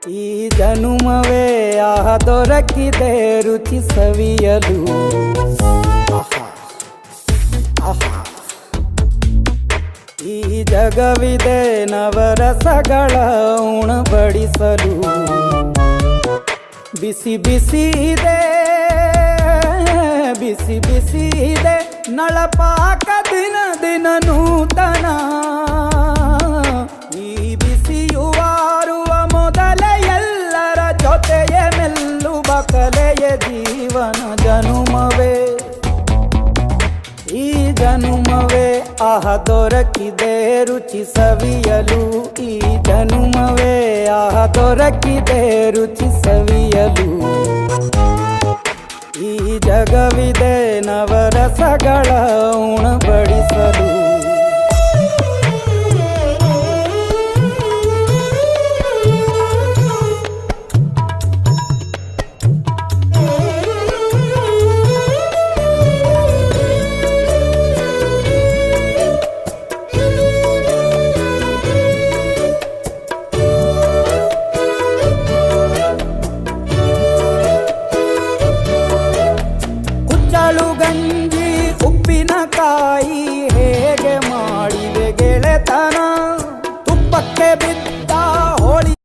ಈ ಜನುಮವೇ ಆಹ ದೊರಕಿದೆ ರುಚಿ ಸವಿಯಲು. ಈ ಜಗವಿದೆ ನವರಸಗಳ ಉಣಬಡಿಸಲು. ಬಿಸಿ ಬಿಸಿ ಇದೆ, ಬಿಸಿ ಬಿಸಿ ಇದೆ ನಳಪಾಕ ದಿನ ದಿನ ನೂತನ. ಈ ಬಿಸಿಯುವಾರುವ ಮೊದಲೇ ಎಲ್ಲರ ಜೊತೆಯೇ ಮೆಲ್ಲುವ ಕಲೆಯ ಜೀವನ ಜನುಮವೇ. ಈ ಜನುಮವೇ ಆಹ ದೊರಕಿದೆ ರುಚಿ ಸವಿಯಲು. ಈ ಜನುಮವೇ ಆಹ ದೊರಕಿದೆ ರುಚಿ ಸವಿಯಲು. ಈ ಜಗವಿದೆ ನವರಸಗಳ ಉಣಬಡಿಸಲು.